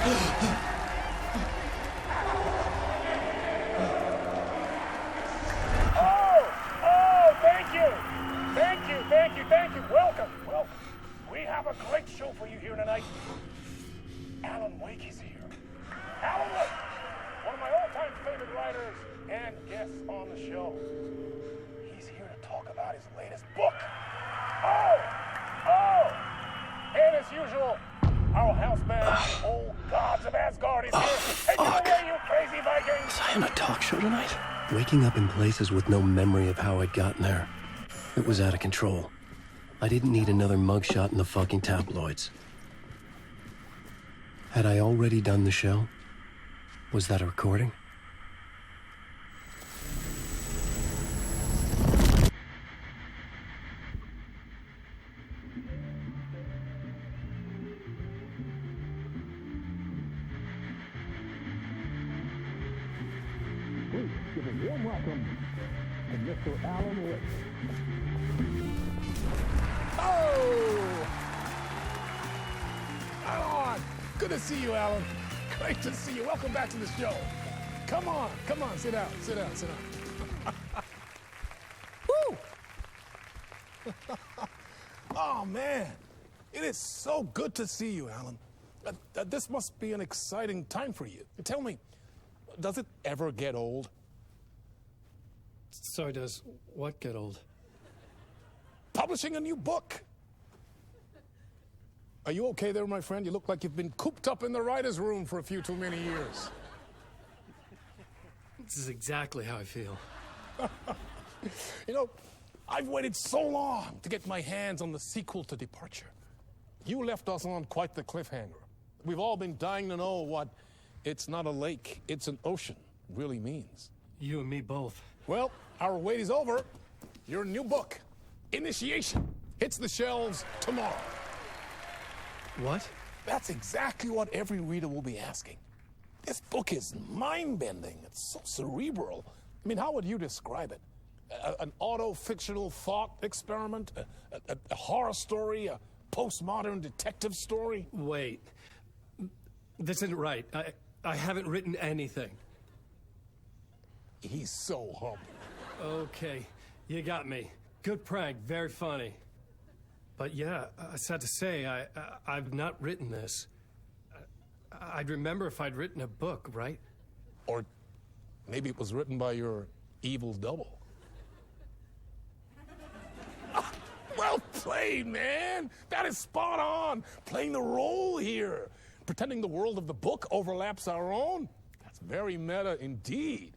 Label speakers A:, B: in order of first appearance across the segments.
A: Thank you. Welcome. We have a great show for you here tonight. Alan Wake is here. Alan Wake, one of my all-time favorite writers and guests on the show. He's here to talk about his latest book. And as usual, our house band, Old Gods of Asgard, is here. Take it away, you crazy Vikings!
B: Was I on a talk show tonight? Waking up in places with no memory of how I'd gotten there. It was out of control. I didn't need another mugshot in the fucking tabloids. Had I already done the show? Was that a recording?
A: Please give a warm welcome to Mr. Alan Wake. Alan! Good to see you, Alan. Great to see you. Welcome back to the show. Come on, sit down. Woo! Oh, man. It is so good to see you, Alan. This must be an exciting time for you. Tell me, does it ever get old?
B: Sorry, does what get old?
A: Publishing a new book. Are you okay there, my friend? You look like you've been cooped up in the writer's room for a few too many years.
B: This is exactly how I feel.
A: You know, I've waited so long to get my hands on the sequel to Departure. You left us on quite the cliffhanger. We've all been dying to know what "it's not a lake, it's an ocean" really means.
B: You and me both.
A: Well, our wait is over. Your new book, Initiation, hits the shelves tomorrow.
B: What?
A: That's exactly what every reader will be asking. This book is mind-bending. It's so cerebral. I mean, how would you describe it? An auto-fictional thought experiment? A horror story? A postmodern detective story?
B: Wait. This isn't right. I haven't written anything.
A: He's so humble.
B: Okay, you got me. Good prank, very funny. But yeah, sad to say, I've not written this. I'd remember if I'd written a book, right?
A: Or maybe it was written by your evil double. Well played, man. That is spot on. Playing the role here. Pretending the world of the book overlaps our own. That's very meta indeed.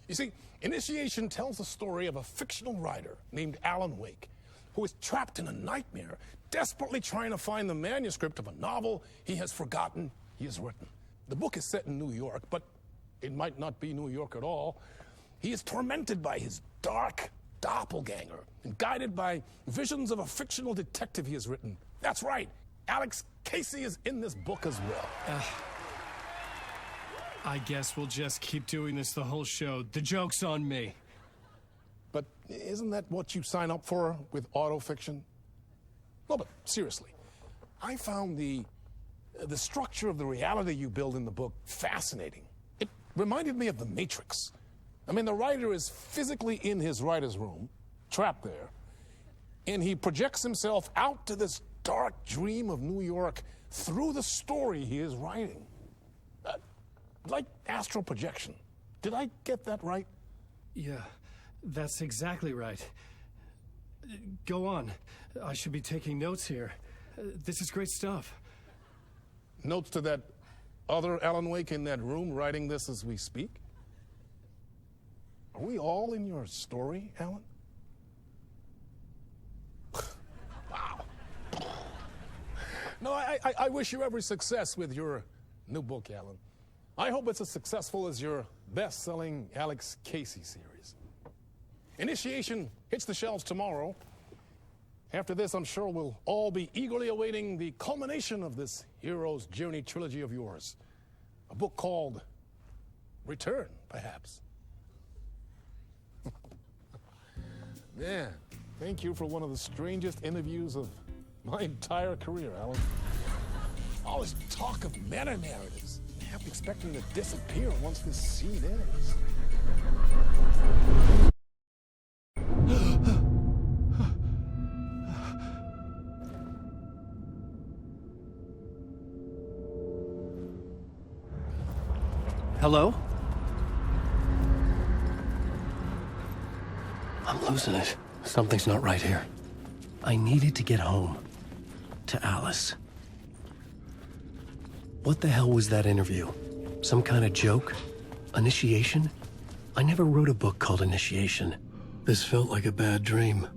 A: You see, Initiation tells the story of a fictional writer named Alan Wake, who is trapped in a nightmare, desperately trying to find the manuscript of a novel he has forgotten he has written. The book is set in New York, but it might not be New York at all. He is tormented by his dark doppelganger and guided by visions of a fictional detective he has written. That's right, Alex Casey is in this book as well.
B: I guess we'll just keep doing this the whole show. The joke's on me.
A: But isn't that what you sign up for with autofiction? No, but seriously, I found the structure of the reality you build in the book fascinating. It reminded me of The Matrix. I mean, the writer is physically in his writer's room, trapped there, and he projects himself out to this dark dream of New York through the story he is writing. Like astral projection. Did I get that right?
B: Yeah, that's exactly right. Go on. I should be taking notes here. This is great stuff.
A: Notes to that other Alan Wake in that room writing this as we speak? Are we all in your story, Alan? Wow. No, I wish you every success with your new book, Alan. I hope it's as successful as your best-selling Alex Casey series. Initiation hits the shelves tomorrow. After this, I'm sure we'll all be eagerly awaiting the culmination of this hero's journey trilogy of yours. A book called Return, perhaps. Man, thank you for one of the strangest interviews of my entire career, Alan. All this talk of meta-narratives. I'm expecting to disappear once this scene ends.
B: Hello? I'm losing it. Something's not right here. I needed to get home. To Alice. What the hell was that interview? Some kind of joke? Initiation? I never wrote a book called Initiation. This felt like a bad dream.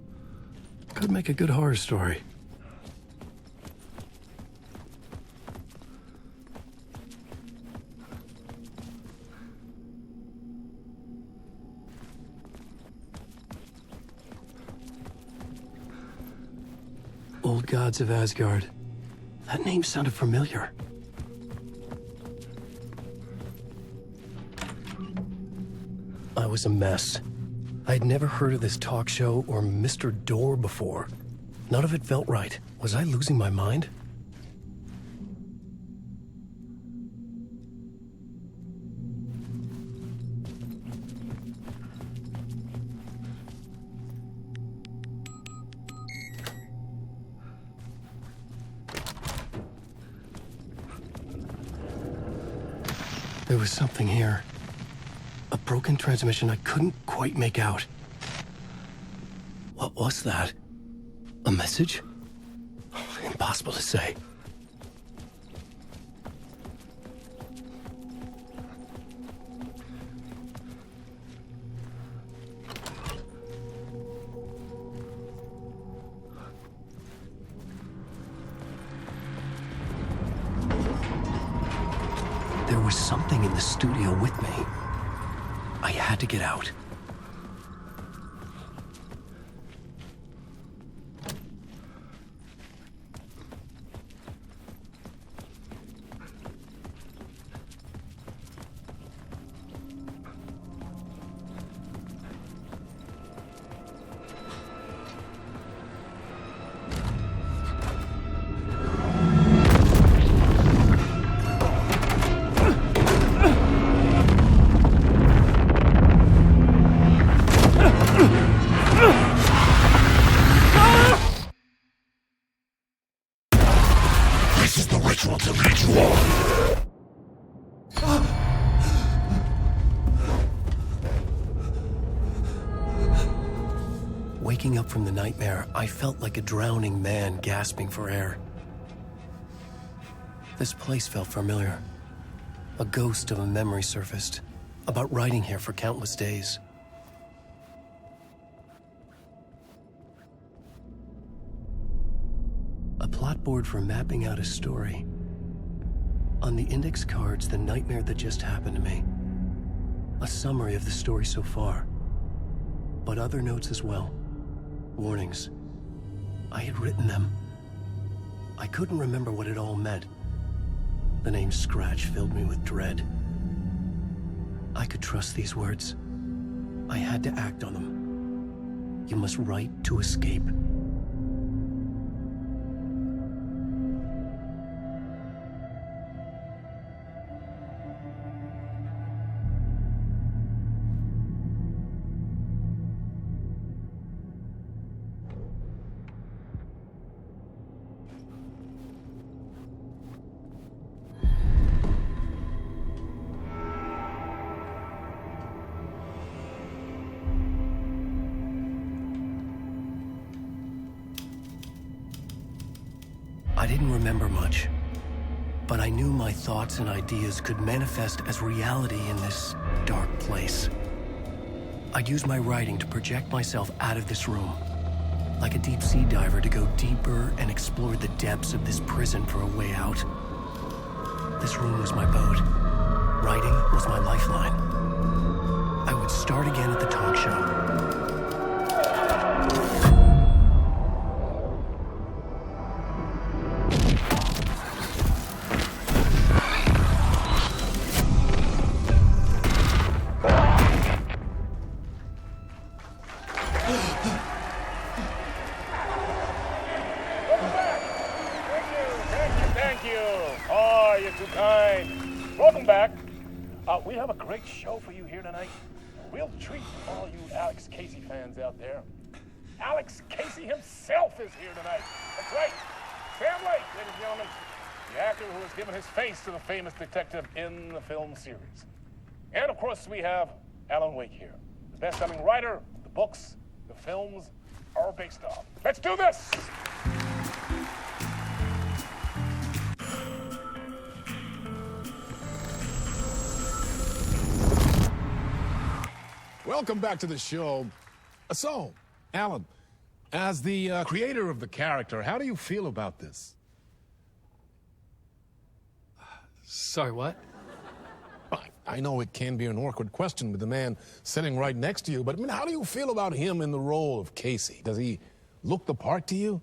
B: Could make a good horror story. Old Gods of Asgard. That name sounded familiar. I was a mess. I'd never heard of this talk show or Mr. Door before. None of it felt right. Was I losing my mind? There was something here. A broken transmission I couldn't quite make out. What was that? A message? Impossible to say. There was something in the studio with me. I had to get out.
A: This is the ritual to lead you on.
B: Waking up from the nightmare, I felt like a drowning man gasping for air. This place felt familiar. A ghost of a memory surfaced, about riding here for countless days. A plot board for mapping out a story. On the index cards, the nightmare that just happened to me. A summary of the story so far. But other notes as well. Warnings. I had written them. I couldn't remember what it all meant. The name Scratch filled me with dread. I could trust these words. I had to act on them. You must write to escape. I didn't remember much, but I knew my thoughts and ideas could manifest as reality in this dark place. I'd use my writing to project myself out of this room, like a deep sea diver to go deeper and explore the depths of this prison for a way out. This room was my boat. Writing was my lifeline. I would start again at the talk show.
A: Thank you. You're too kind. Welcome back. We have a great show for you here tonight. A real treat for all you Alex Casey fans out there. Alex Casey himself is here tonight. That's right. Sam Lake, ladies and gentlemen. The actor who has given his face to the famous detective in the film series. And of course, we have Alan Wake here. The best-selling writer, the books, the films are based off. Let's do this! Welcome back to the show. So, Alan, as the creator of the character, how do you feel about this?
B: Sorry, what?
A: I know it can be an awkward question with the man sitting right next to you, but I mean, how do you feel about him in the role of Casey? Does he look the part to you?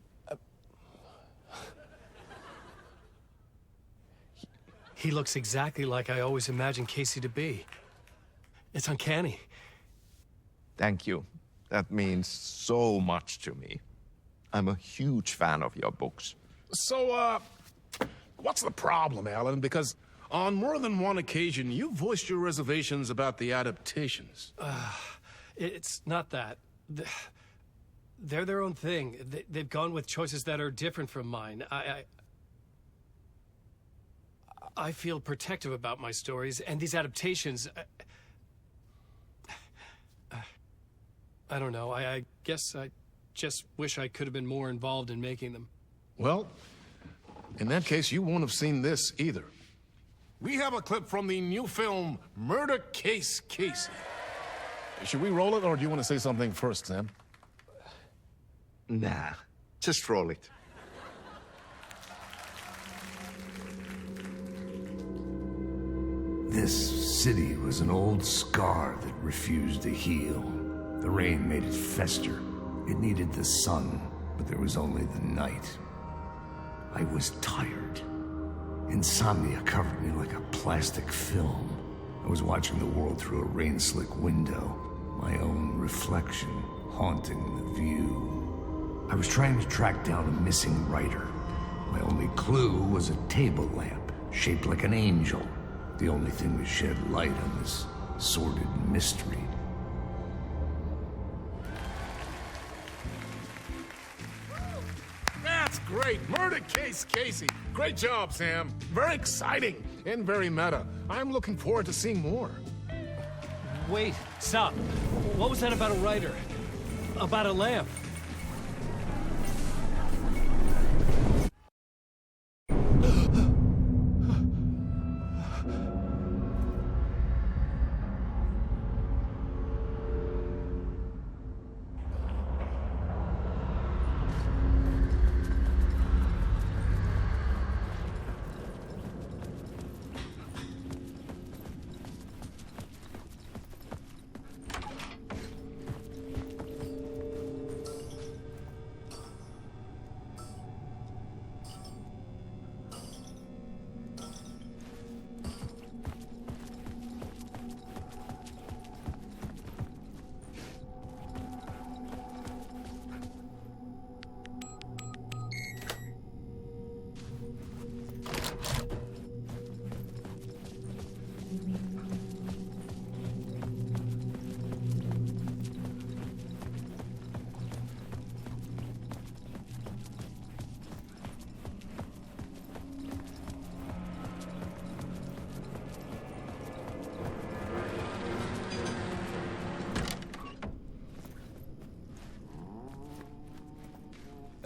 B: He looks exactly like I always imagined Casey to be. It's uncanny.
C: Thank you. That means so much to me. I'm a huge fan of your books.
A: So, what's the problem, Alan? Because on more than one occasion, you voiced your reservations about the adaptations.
B: It's not that. They're their own thing. They've gone with choices that are different from mine. I feel protective about my stories, and these adaptations... I don't know. I guess I just wish I could have been more involved in making them.
A: Well, in that case, you won't have seen this either. We have a clip from the new film, Murder Case Casey. Should we roll it, or do you want to say something first, Sam?
C: Nah, just roll it.
D: This city was an old scar that refused to heal. The rain made it fester. It needed the sun, but there was only the night. I was tired. Insomnia covered me like a plastic film. I was watching the world through a rain-slick window, my own reflection haunting the view. I was trying to track down a missing writer. My only clue was a table lamp, shaped like an angel. The only thing that shed light on this sordid mystery.
A: That's great. Murder Case Casey. Great job, Sam. Very exciting and very meta. I'm looking forward to seeing more.
B: Wait, stop. What was that about a writer? About a lamp?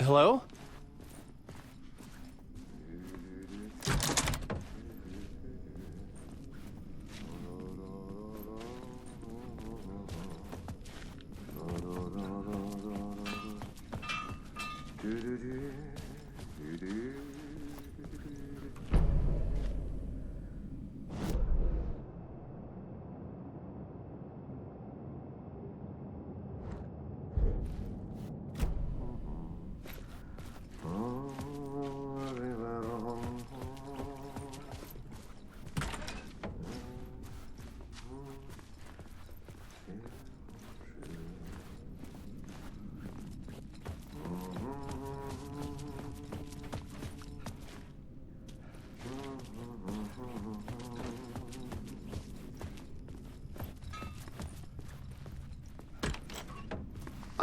B: Hello?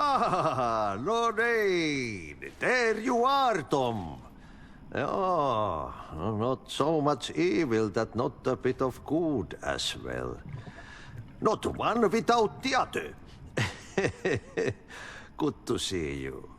E: Ah, Lorraine! There you are, Tom. Oh, not so much evil that not a bit of good as well. Not one without the other. Good to see you.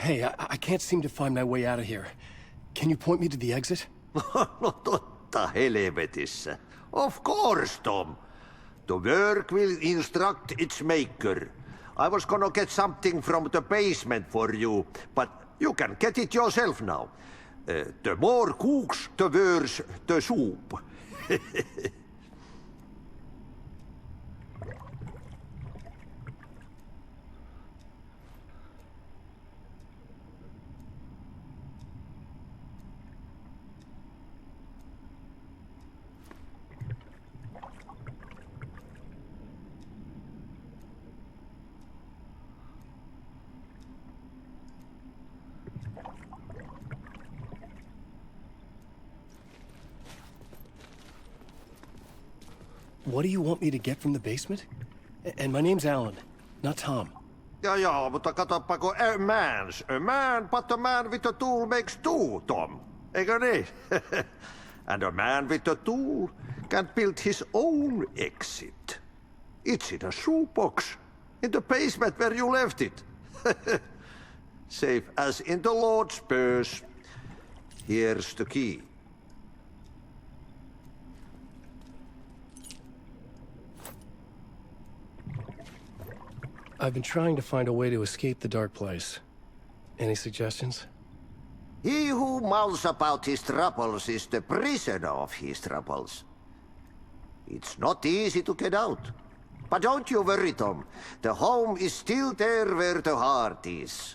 B: Hey, I can't seem to find my way out of here. Can you point me to the exit?
E: No totta helvetissä. Of course, Tom. The work will instruct its maker. I was gonna get something from the basement for you, but you can get it yourself now. The more cooks, the worse the soup.
B: What do you want me to get from the basement? And my name's Alan, not Tom.
E: Ja, mutta katoppa kun a man, but a man with a tool makes two, Tom. Eikö niin? And a man with a tool can build his own exit. It's in a shoebox, in the basement where you left it. Safe as in the Lord's purse. Here's the key.
B: I've been trying to find a way to escape the dark place. Any suggestions?
E: He who mouths about his troubles is the prisoner of his troubles. It's not easy to get out. But don't you worry, Tom. The home is still there where the heart is.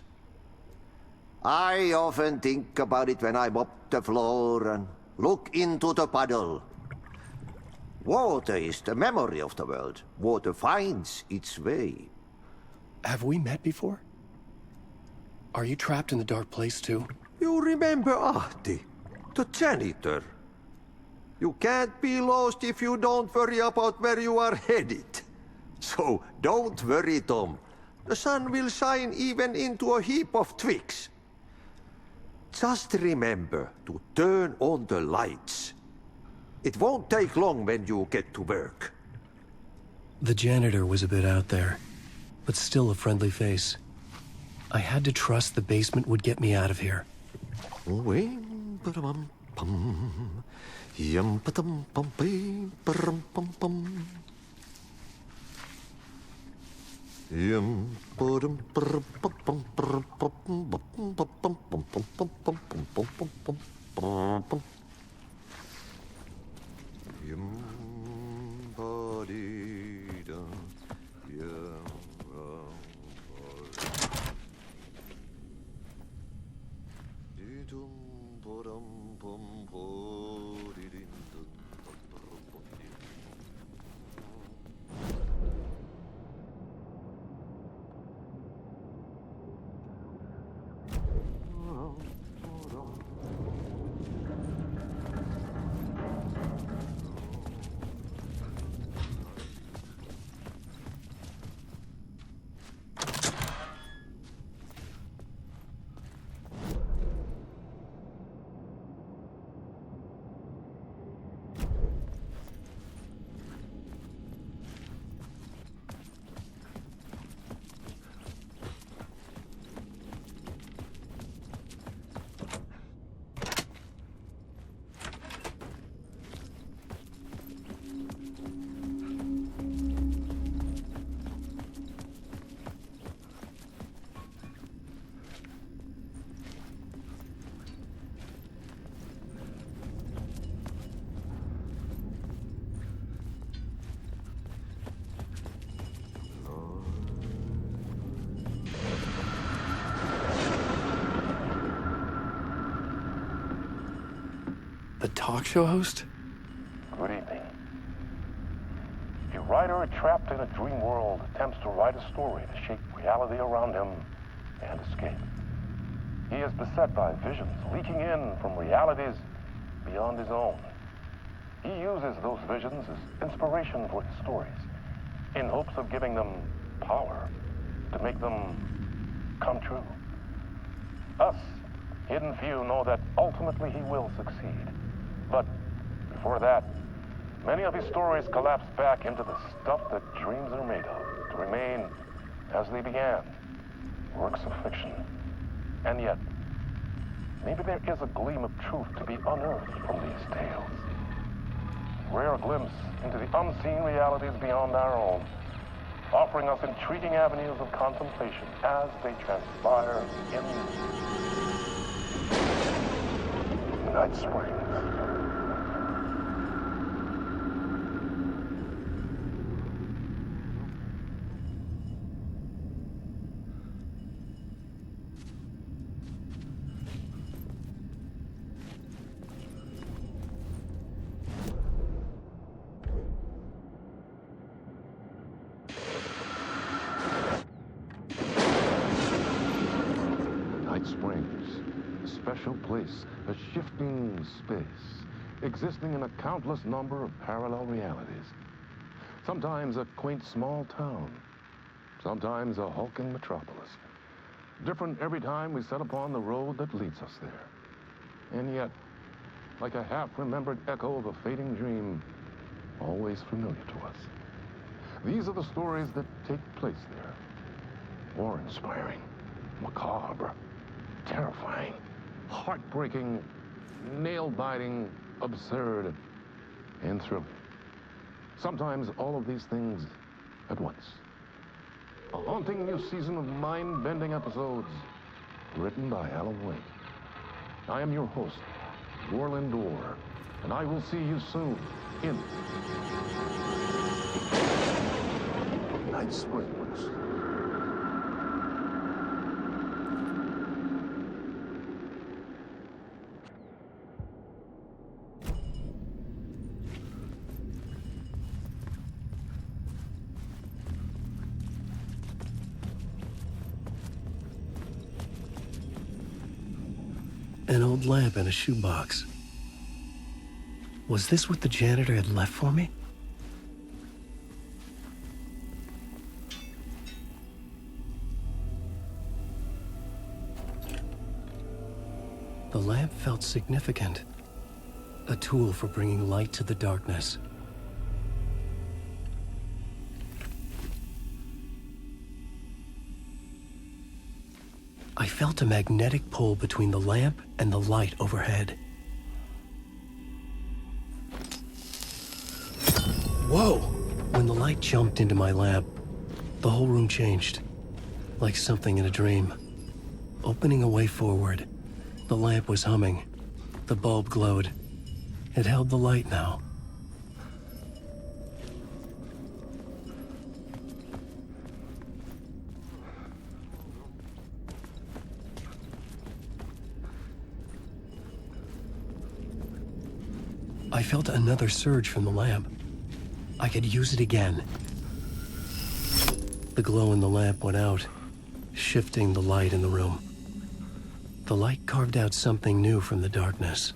E: I often think about it when I mop the floor and look into the puddle. Water is the memory of the world. Water finds its way.
B: Have we met before? Are you trapped in the dark place too?
E: You remember Ahti, the janitor. You can't be lost if you don't worry about where you are headed. So don't worry, Tom. The sun will shine even into a heap of twigs. Just remember to turn on the lights. It won't take long when you get to work.
B: The janitor was a bit out there, but still a friendly face. I had to trust the basement would get me out of here. talk show host?
F: Good evening. A writer trapped in a dream world attempts to write a story to shape reality around him and escape. He is beset by visions leaking in from realities beyond his own. He uses those visions as inspiration for his stories, in hopes of giving them power to make them come true. Us, hidden few, know that ultimately he will succeed. But before that, many of his stories collapse back into the stuff that dreams are made of, to remain as they began, works of fiction. And yet, maybe there is a gleam of truth to be unearthed from these tales. A rare glimpse into the unseen realities beyond our own, offering us intriguing avenues of contemplation as they transpire in Night Springs. Night Springs, a special place, a shifting space, existing in a countless number of parallel realities. Sometimes a quaint small town, sometimes a hulking metropolis. Different every time we set upon the road that leads us there. And yet, like a half-remembered echo of a fading dream, always familiar to us. These are the stories that take place there. Awe-inspiring, macabre, terrifying, heartbreaking, nail-biting, absurd, and thrilling. Sometimes all of these things at once. A haunting new season of mind-bending episodes written by Alan Wake. I am your host, Warland Orr, and I will see you soon in Night Springs.
B: An old lamp in a shoebox. Was this what the janitor had left for me? The lamp felt significant. A tool for bringing light to the darkness. I felt a magnetic pull between the lamp and the light overhead. Whoa! When the light jumped into my lamp, the whole room changed, like something in a dream. Opening a way forward, the lamp was humming. The bulb glowed. It held the light now. I felt another surge from the lamp. I could use it again. The glow in the lamp went out, shifting the light in the room. The light carved out something new from the darkness.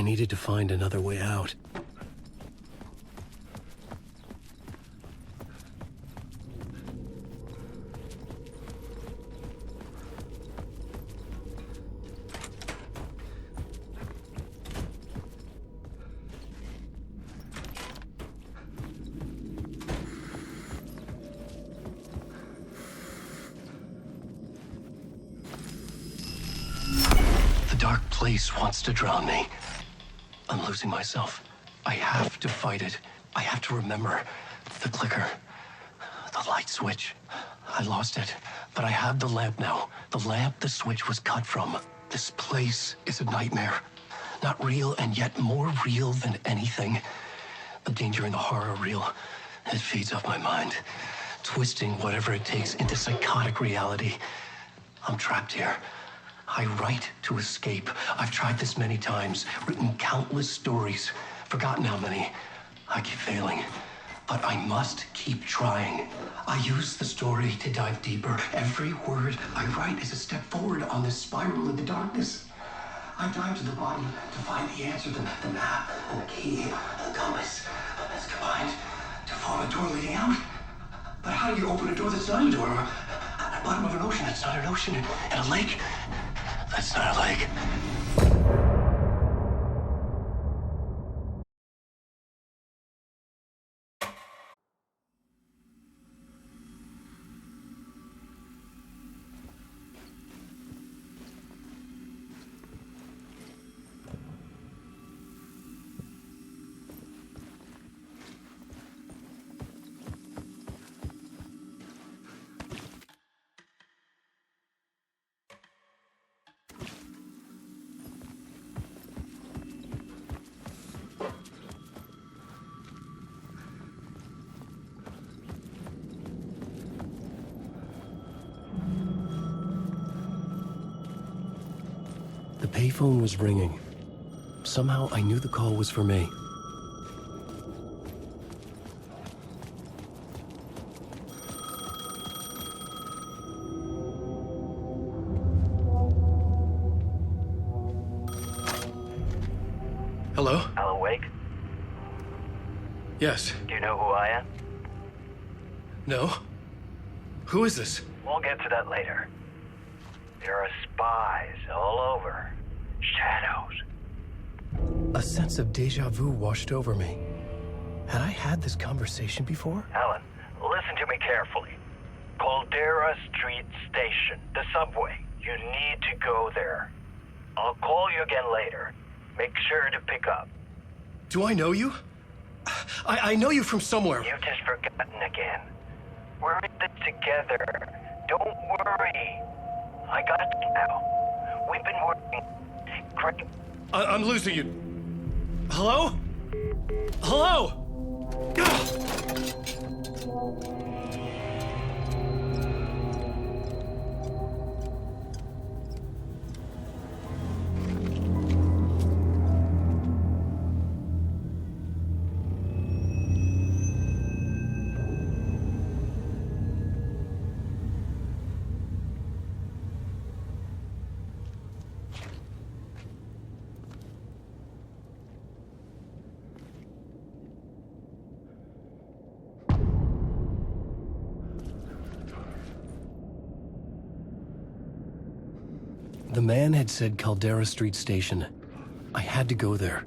B: I needed to find another way out. The dark place wants to drown me. I'm losing myself. I have to fight it. I have to remember. The clicker. The light switch. I lost it. But I have the lamp now. The lamp the switch was cut from. This place is a nightmare. Not real, and yet more real than anything. The danger and the horror real. It feeds off my mind. Twisting whatever it takes into psychotic reality. I'm trapped here. I write to escape. I've tried this many times, written countless stories, forgotten how many. I keep failing, but I must keep trying. I use the story to dive deeper. Every word I write is a step forward on this spiral in the darkness. I dive to the bottom to find the answer, the map, and the key, and the compass. It's combined to form a door leading out. But how do you open a door that's not a door? At the bottom of an ocean that's not an ocean, and a lake that's not a lake. The payphone was ringing. Somehow I knew the call was for me. Hello?
G: Alan Wake?
B: Yes.
G: Do you know who I am?
B: No? Who is this?
G: We'll get to that later. There are spies all over. Shadows.
B: A sense of deja vu washed over me. Had I had this conversation before?
G: Alan, listen to me carefully. Caldera Street Station, the subway. You need to go there. I'll call you again later. Make sure to pick up.
B: Do I know you? I know you from somewhere.
G: You've just forgotten again. We're in this together. Don't worry. I got you now. We've been working. Great.
B: I'm losing you. Hello? Hello? The man had said Caldera Street Station. I had to go there.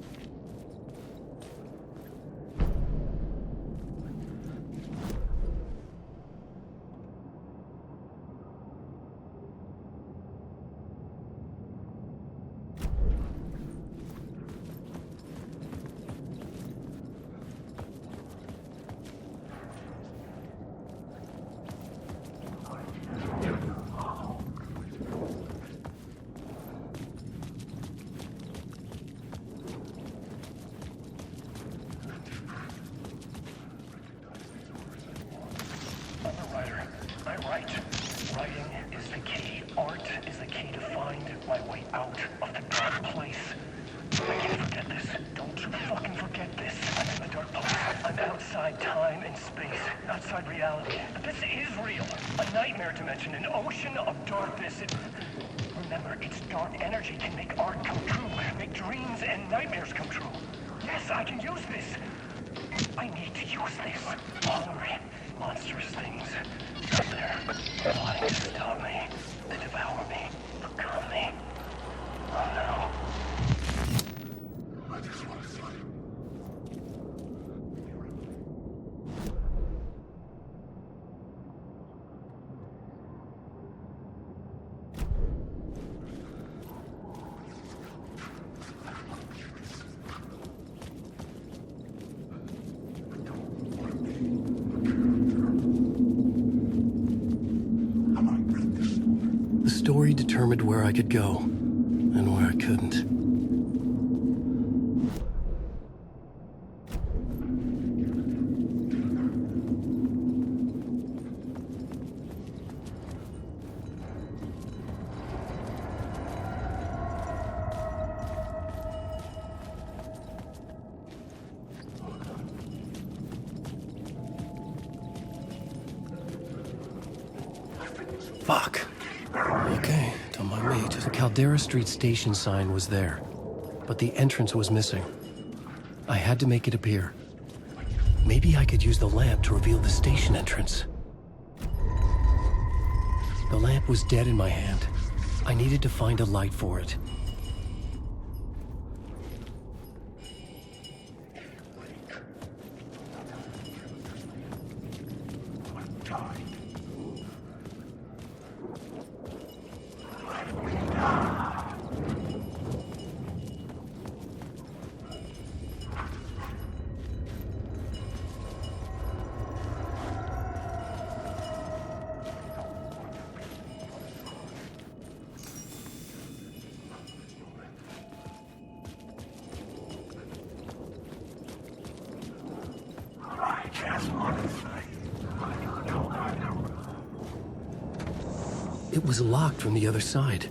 H: Remember, its dark energy can make art come true, make dreams and nightmares come true. Yes, I can use this. I need to use this. Hungry, monstrous things out there, plotting to stop me, to devour me, become me. Oh no. I just want to sleep.
B: The story determined where I could go, and where I couldn't. Fuck. Okay, don't mind me. The Caldera Street station sign was there, but the entrance was missing. I had to make it appear. Maybe I could use the lamp to reveal the station entrance. The lamp was dead in my hand. I needed to find a light for it. It was locked from the other side.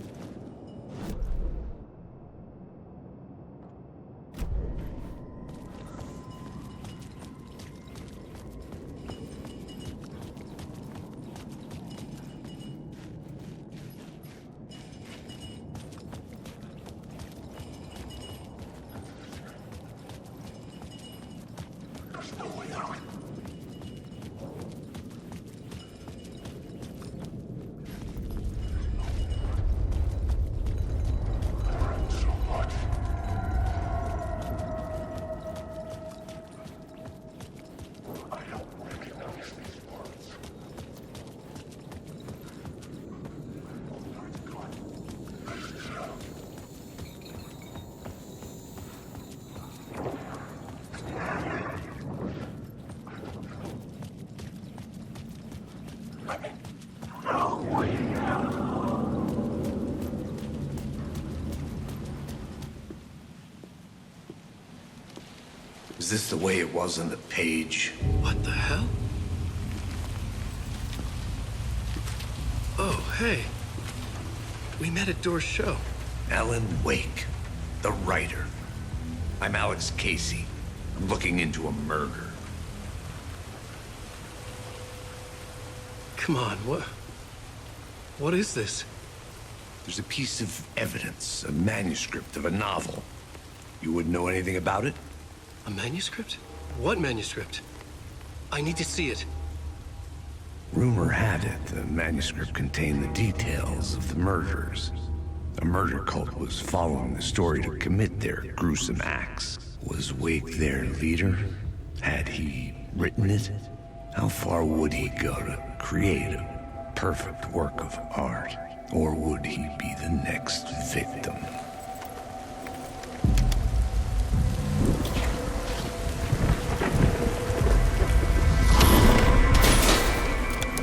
D: Is this the way it was on the page?
B: What the hell? Oh, hey. We met at Door's show.
D: Alan Wake, the writer. I'm Alex Casey. I'm looking into a murder.
B: Come on, what is this?
D: There's a piece of evidence, a manuscript of a novel. You wouldn't know anything about it?
B: A manuscript? What manuscript? I need to see it.
D: Rumor had it the manuscript contained the details of the murders. A murder cult was following the story to commit their gruesome acts. Was Wake their leader? Had he written it? How far would he go to create a perfect work of art? Or would he be the next victim?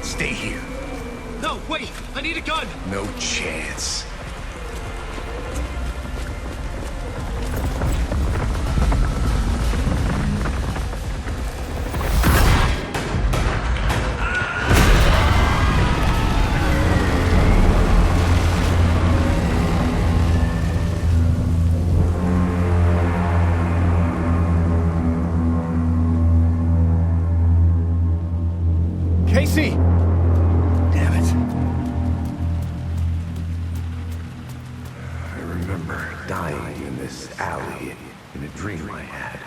D: Stay here.
B: No, wait! I need a gun!
D: No chance.
B: Casey! Damn it.
D: dying in this alley in a dream I had.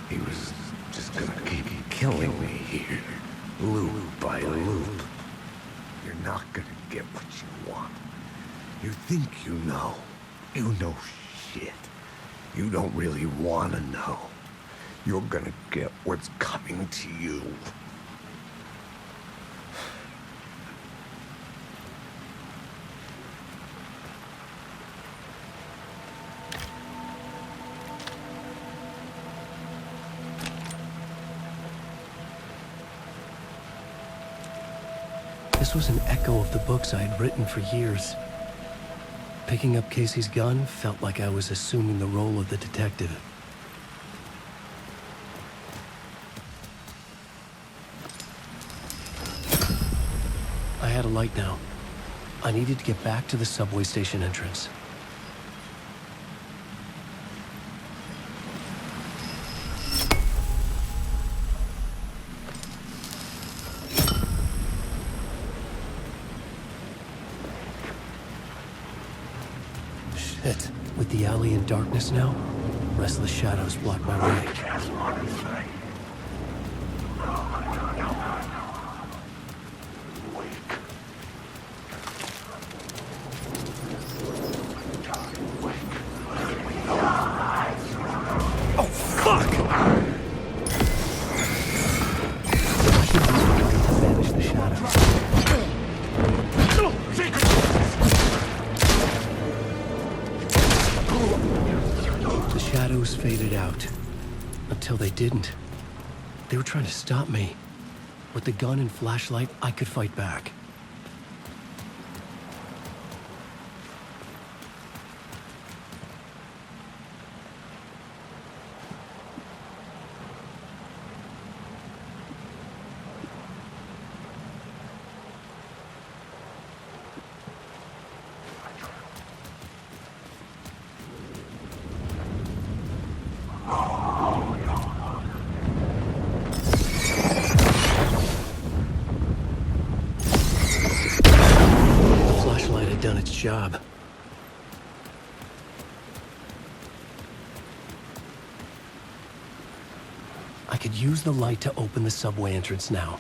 D: He was just gonna keep killing me here, loop by loop. You're not gonna get what you want. You think you know. You know shit. You don't really want to know. You're gonna get what's coming to you.
B: This was an echo of the books I had written for years. Picking up Casey's gun felt like I was assuming the role of the detective. I had a light now. I needed to get back to the subway station entrance. Shit. With the alley in darkness now, restless shadows block my way.
D: Oh, fuck!
B: I should use the light to banish the shadows. The shadows faded out. Until they didn't. They were trying to stop me. With the gun and flashlight, I could fight back. Done its job. I could use the light to open the subway entrance now.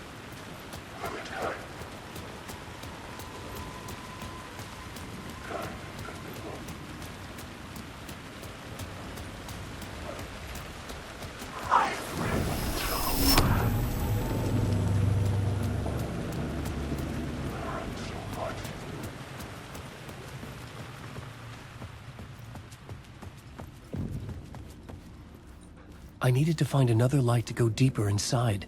B: I needed to find another light to go deeper inside.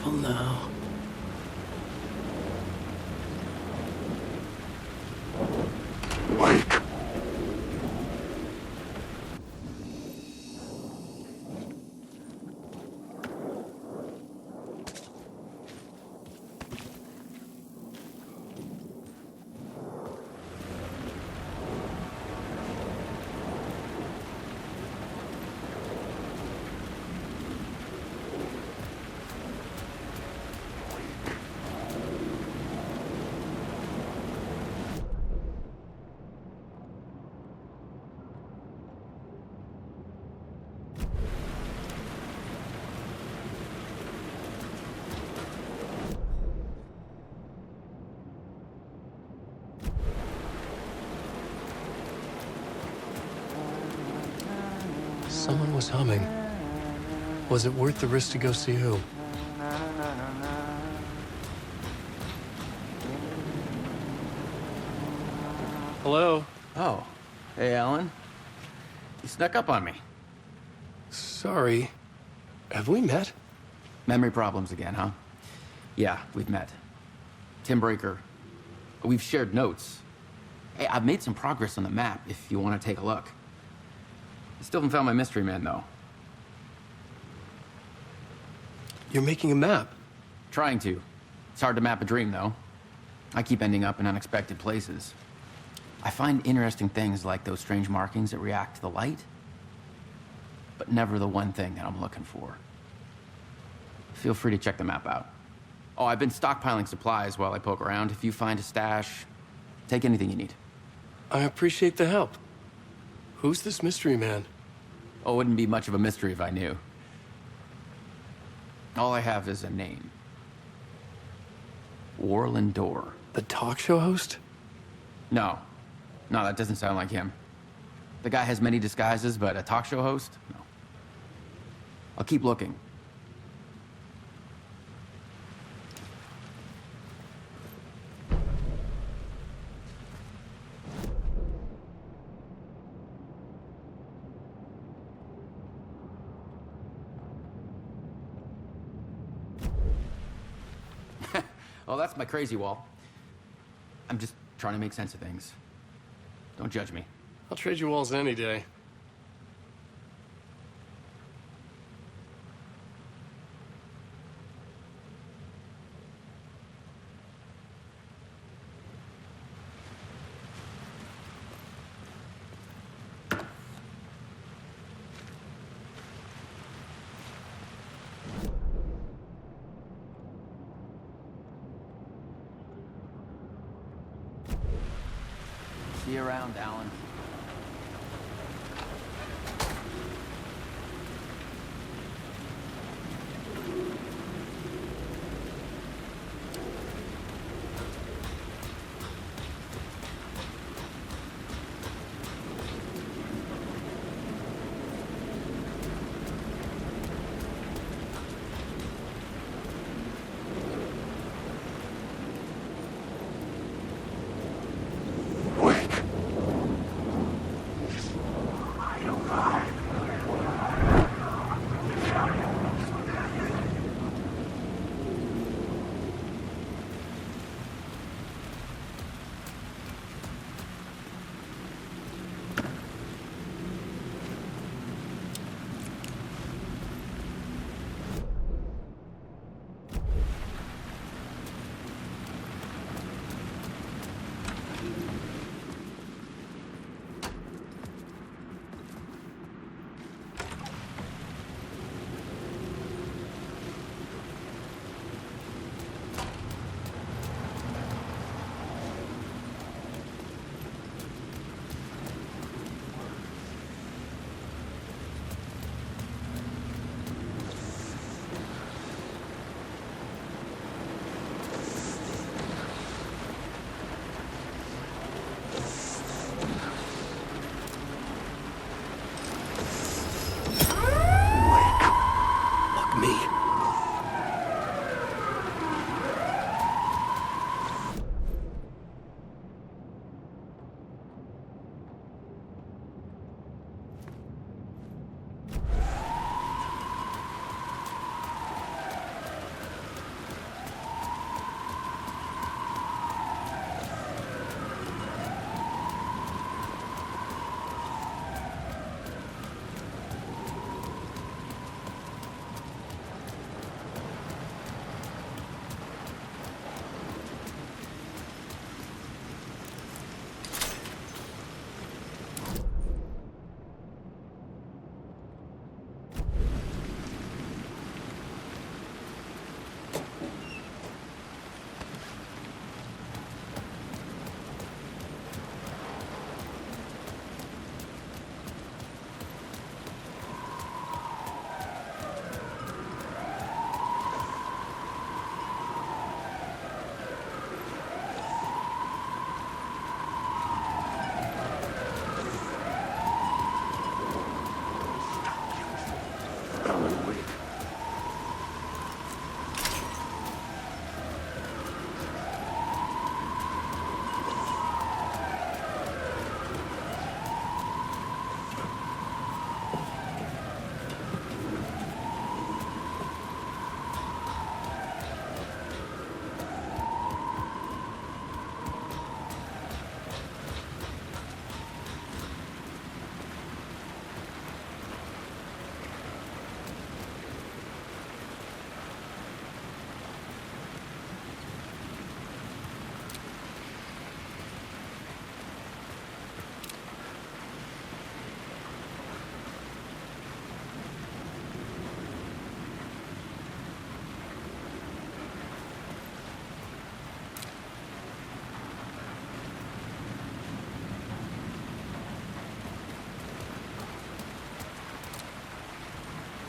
B: Careful now.
D: Wake!
B: Someone was humming. Was it worth the risk to go see who? Hello?
I: Oh, hey, Alan. You snuck up on me.
B: Sorry. Have we met?
I: Memory problems again, huh? Yeah, we've met. Tim Breaker. We've shared notes. Hey, I've made some progress on the map if you want to take a look. I still haven't found my mystery man, though.
B: You're making a map.
I: Trying to. It's hard to map a dream, though. I keep ending up in unexpected places. I find interesting things like those strange markings that react to the light, but never the one thing that I'm looking for. Feel free to check the map out. Oh, I've been stockpiling supplies while I poke around. If you find a stash, take anything you need.
B: I appreciate the help. Who's this mystery man?
I: Oh, it wouldn't be much of a mystery if I knew. All I have is a name. Warland Door.
B: The talk show host?
I: No. No, that doesn't sound like him. The guy has many disguises, but a talk show host? No. I'll keep looking. Oh, that's my crazy wall. I'm just trying to make sense of things. Don't judge me.
B: I'll trade you walls any day.
I: See you around, Alan.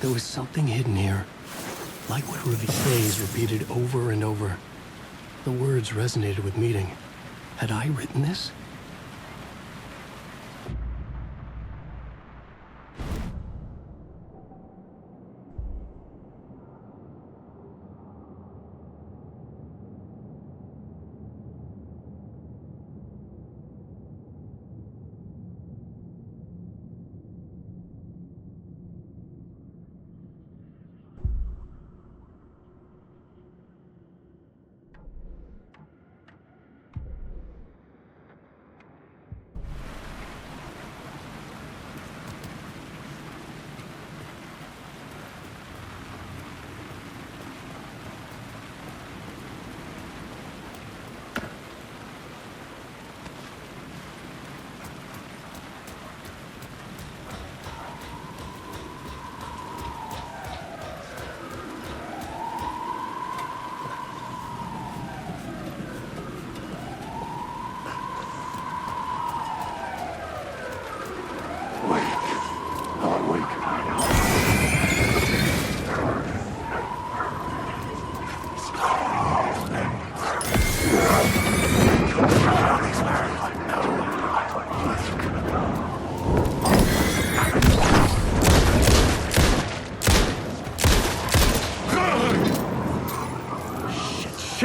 B: There was something hidden here. Like what Ruby Hayes repeated over and over. The words resonated with meeting. Had I written this?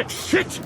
A: Shit!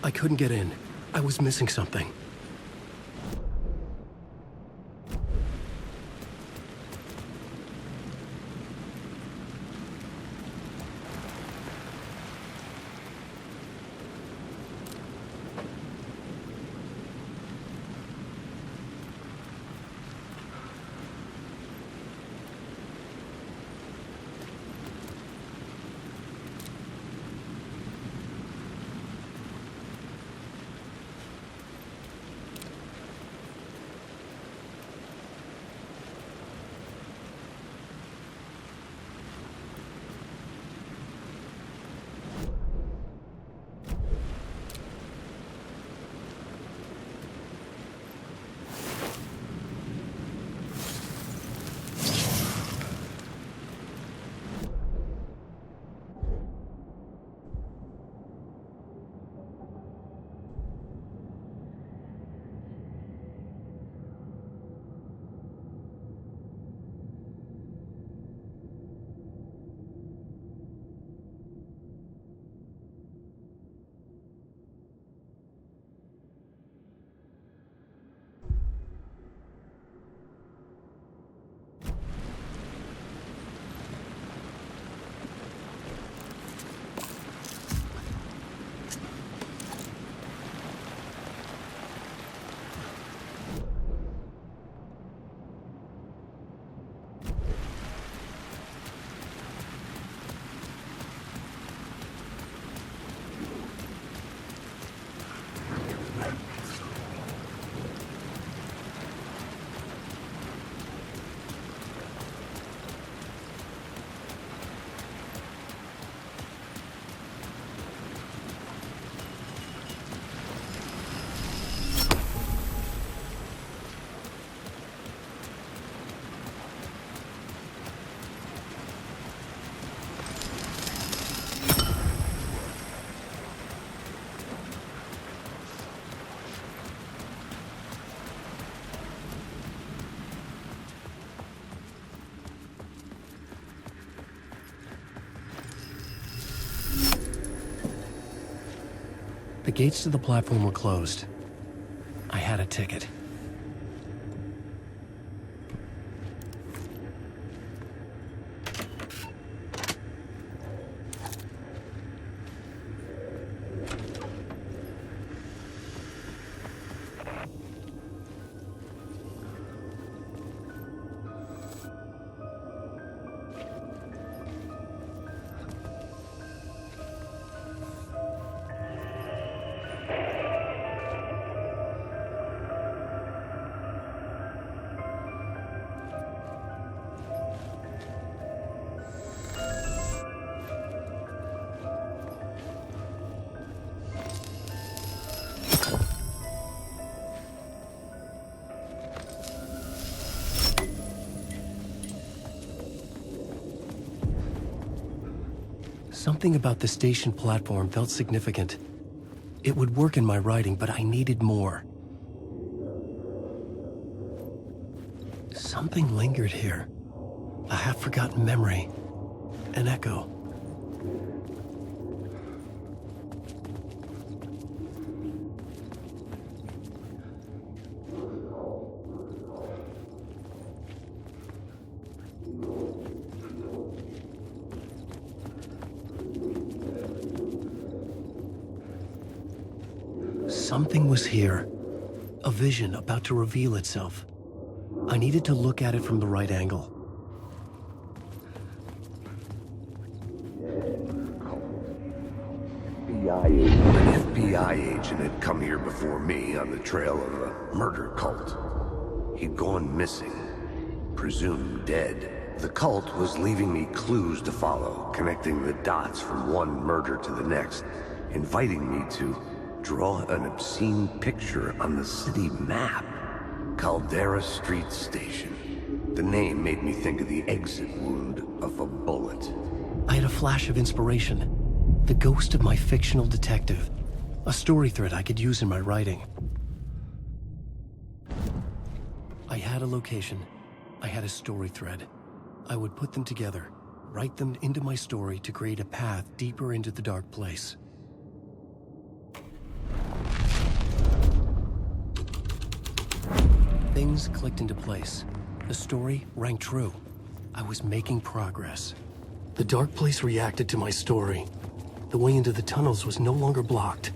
B: I couldn't get in. I was missing something. The gates to the platform were closed. I had a ticket. Something about the station platform felt significant. It would work in my writing, but I needed more. Something lingered here. A half-forgotten memory. An echo. Something was here. A vision about to reveal itself. I needed to look at it from the right angle.
D: An FBI agent had come here before me on the trail of a murder cult. He'd gone missing, presumed dead. The cult was leaving me clues to follow, connecting the dots from one murder to the next, inviting me to draw an obscene picture on the city map. Caldera Street Station. The name made me think of the exit wound of a bullet.
B: I had a flash of inspiration. The ghost of my fictional detective. A story thread I could use in my writing. I had a location. I had a story thread. I would put them together, write them into my story to create a path deeper into the dark place. Things clicked into place. The story rang true. I was making progress. The dark place reacted to my story. The way into the tunnels was no longer blocked.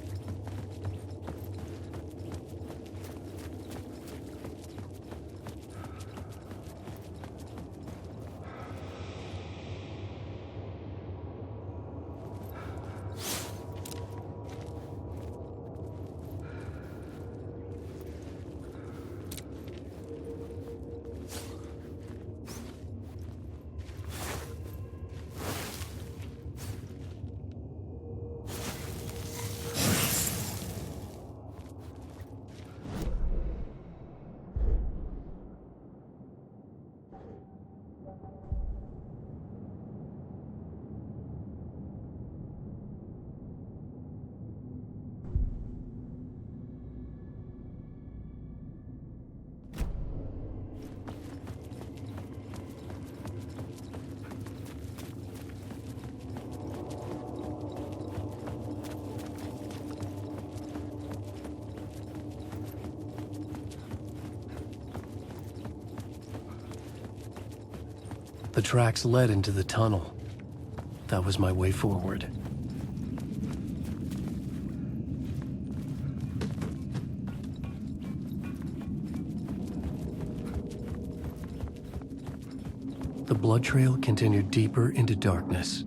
B: The tracks led into the tunnel. That was my way forward. The blood trail continued deeper into darkness.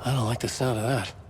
B: I don't like the sound of that.